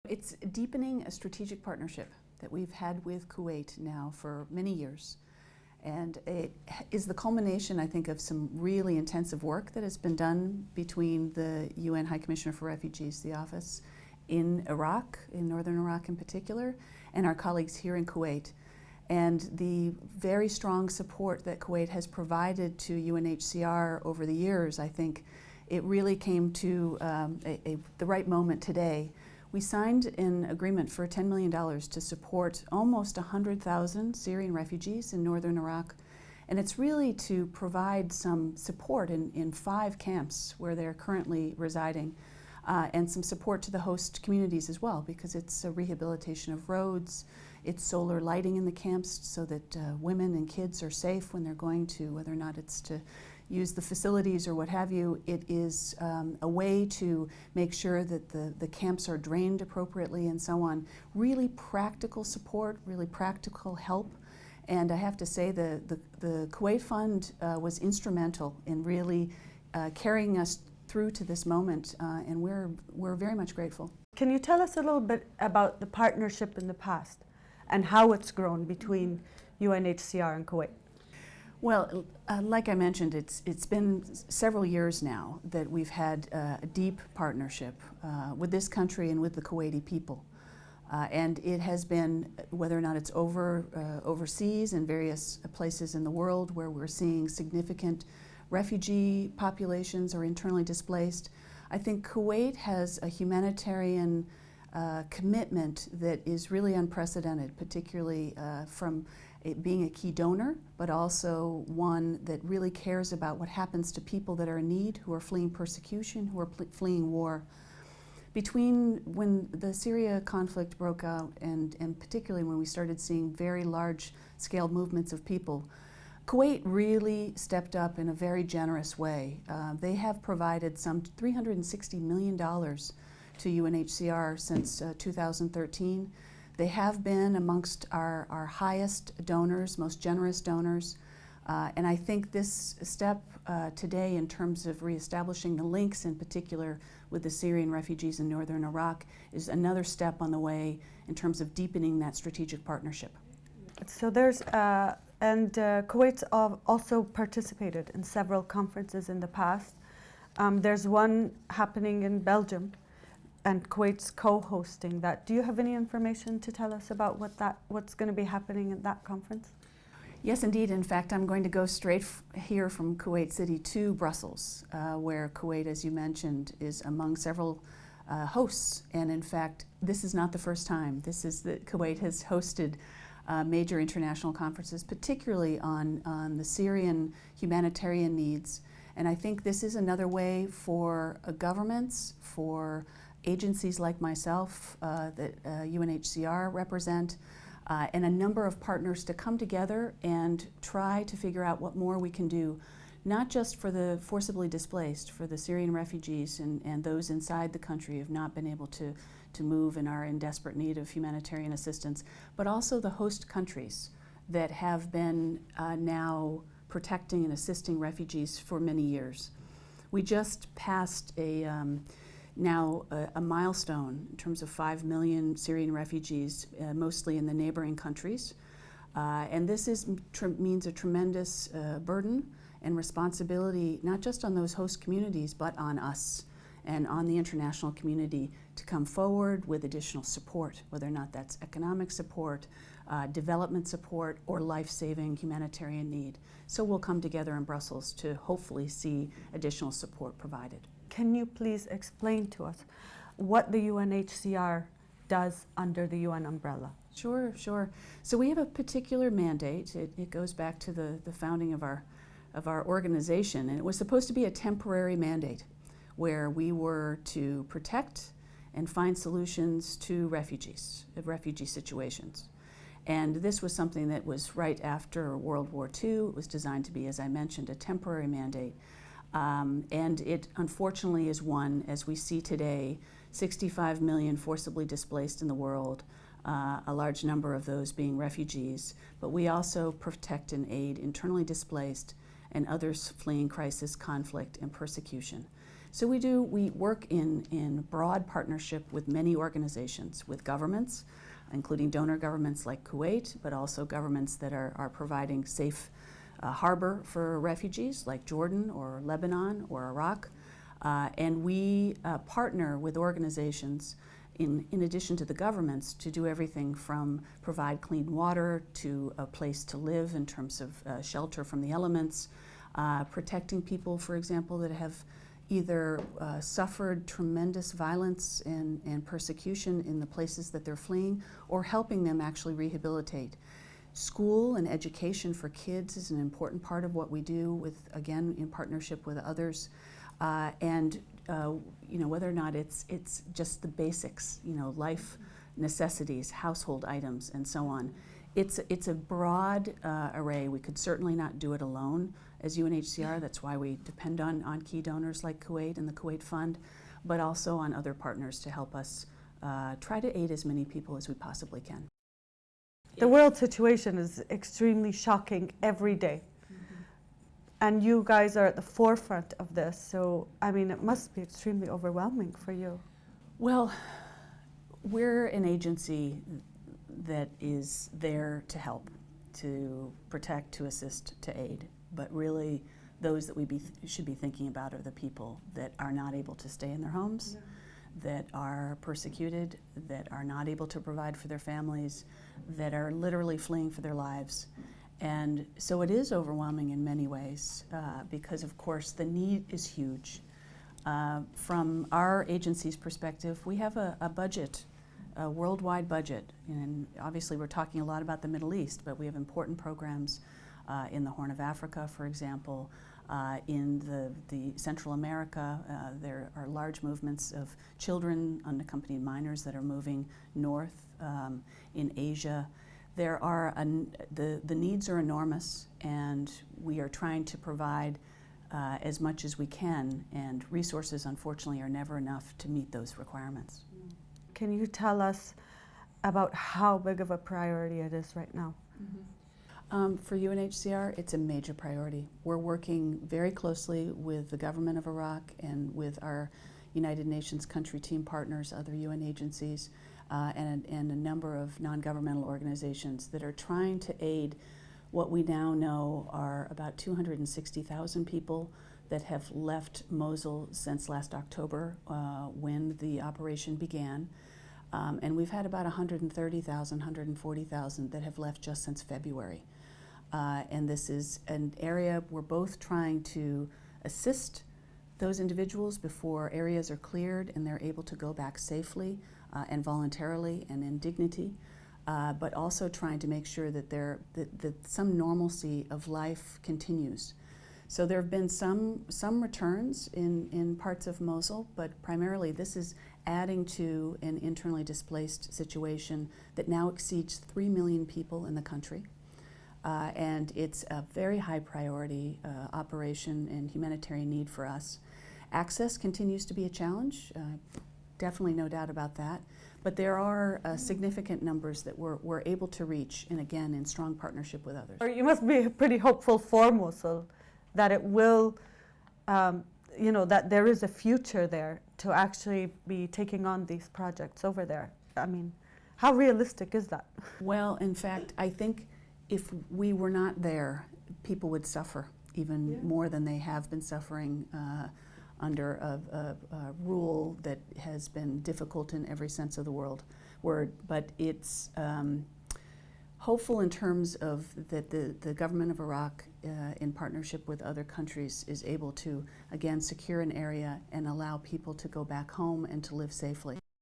It's deepening a strategic partnership that we've had with Kuwait now for many years. And it is the culmination, I think, of some really intensive work that has been done between the UN High Commissioner for Refugees, the office, in Iraq, in northern Iraq in particular, and our colleagues here in Kuwait. And the very strong support that Kuwait has provided to UNHCR over the years, I think it really came to the right moment today. We signed an agreement for $10 million to support almost 100,000 Syrian refugees in northern Iraq. And it's really to provide some support in 5 camps where they're currently residing, and some support to the host communities as well, because it's a rehabilitation of roads, it's solar lighting in the camps so that women and kids are safe when they're going to, whether or not it's to use the facilities or what have you. It is a way to make sure that the camps are drained appropriately and so on. Really practical support, really practical help. And I have to say the Kuwait Fund was instrumental in really carrying us through to this moment, and we're very much grateful. Can you tell us a little bit about the partnership in the past and how it's grown between UNHCR and Kuwait? Well, like I mentioned, it's been several years now that we've had a deep partnership with this country and with the Kuwaiti people. And it has been, whether or not it's overseas in various places in the world where we're seeing significant refugee populations or internally displaced. I think Kuwait has a humanitarian commitment that is really unprecedented, particularly from it being a key donor, but also one that really cares about what happens to people that are in need, who are fleeing persecution, who are fleeing war. Between when the Syria conflict broke out and particularly when we started seeing very large-scale movements of people, Kuwait really stepped up in a very generous way. They have provided some $360 million to UNHCR since 2013. They have been amongst our highest donors, most generous donors. And I think this step today in terms of reestablishing the links in particular with the Syrian refugees in northern Iraq is another step on the way in terms of deepening that strategic partnership. So there's, Kuwait's also participated in several conferences in the past. There's one happening in Belgium, and Kuwait's co-hosting that. Do you have any information to tell us about what's going to be happening at that conference? Yes, indeed. In fact, I'm going to go straight here from Kuwait City to Brussels, where Kuwait, as you mentioned, is among several hosts. And in fact, this is not the first time. Kuwait has hosted major international conferences, particularly on the Syrian humanitarian needs. And I think this is another way for governments, for agencies like myself that UNHCR represent, and a number of partners to come together and try to figure out what more we can do, not just for the forcibly displaced, for the Syrian refugees and those inside the country who have not been able to move and are in desperate need of humanitarian assistance, but also the host countries that have been now protecting and assisting refugees for many years. We just passed now a milestone in terms of 5 million Syrian refugees, mostly in the neighboring countries. And this means a tremendous burden and responsibility, not just on those host communities, but on us and on the international community to come forward with additional support, whether or not that's economic support, development support, or life-saving humanitarian need. So we'll come together in Brussels to hopefully see additional support provided. Can you please explain to us what the UNHCR does under the UN umbrella? Sure. So we have a particular mandate. It goes back to the founding of our organization, and it was supposed to be a temporary mandate where we were to protect and find solutions to refugee situations. And this was something that was right after World War II. It was designed to be, as I mentioned, a temporary mandate. And it unfortunately is one, as we see today, 65 million forcibly displaced in the world, a large number of those being refugees. But we also protect and aid internally displaced and others fleeing crisis, conflict, and persecution. So we work in broad partnership with many organizations, with governments, including donor governments like Kuwait, but also governments that are providing safe harbor for refugees like Jordan or Lebanon or Iraq. And we partner with organizations in addition to the governments to do everything from provide clean water to a place to live in terms of shelter from the elements, protecting people, for example, that have either suffered tremendous violence and persecution in the places that they're fleeing, or helping them actually rehabilitate. School and education for kids is an important part of what we do, with, again, in partnership with others. Whether or not it's just the basics, life necessities, household items, and so on. It's a broad array. We could certainly not do it alone as UNHCR. That's why we depend on key donors like Kuwait and the Kuwait Fund, but also on other partners to help us try to aid as many people as we possibly can. The world situation is extremely shocking every day. And you guys are at the forefront of this, so I mean, it must be extremely overwhelming for you. Well, we're an agency that is there to help, to protect, to assist, to aid. But really, those that we should be thinking about are the people that are not able to stay in their homes, that are persecuted, that are not able to provide for their families, that are literally fleeing for their lives. And so it is overwhelming in many ways because, of course, the need is huge. From our agency's perspective, we have a budget, a worldwide budget. And obviously we're talking a lot about the Middle East, but we have important programs in the Horn of Africa, for example. In the Central America, there are large movements of children, unaccompanied minors that are moving north. In Asia, there are the needs are enormous, and we are trying to provide as much as we can, and resources, unfortunately, are never enough to meet those requirements. Can you tell us about how big of a priority it is right now? For UNHCR, it's a major priority. We're working very closely with the government of Iraq and with our United Nations country team partners, other UN agencies, and a number of non-governmental organizations that are trying to aid what we now know are about 260,000 people that have left Mosul since last October when the operation began. And we've had about 130,000, 140,000 that have left just since February. And this is an area we're both trying to assist those individuals before areas are cleared and they're able to go back safely and voluntarily and in dignity, but also trying to make sure that that some normalcy of life continues. So there have been some returns in parts of Mosul, but primarily this is adding to an internally displaced situation that now exceeds 3 million people in the country. And it's a very high priority operation and humanitarian need for us. Access continues to be a challenge, definitely no doubt about that, but there are significant numbers that we're able to reach, and again, in strong partnership with others. You must be pretty hopeful for Mosul, that it will, that there is a future there to actually be taking on these projects over there. I mean, how realistic is that? Well, in fact, I think if we were not there, people would suffer even more than they have been suffering under a rule that has been difficult in every sense of the word. But it's hopeful in terms of that the government of Iraq, in partnership with other countries, is able to, again, secure an area and allow people to go back home and to live safely.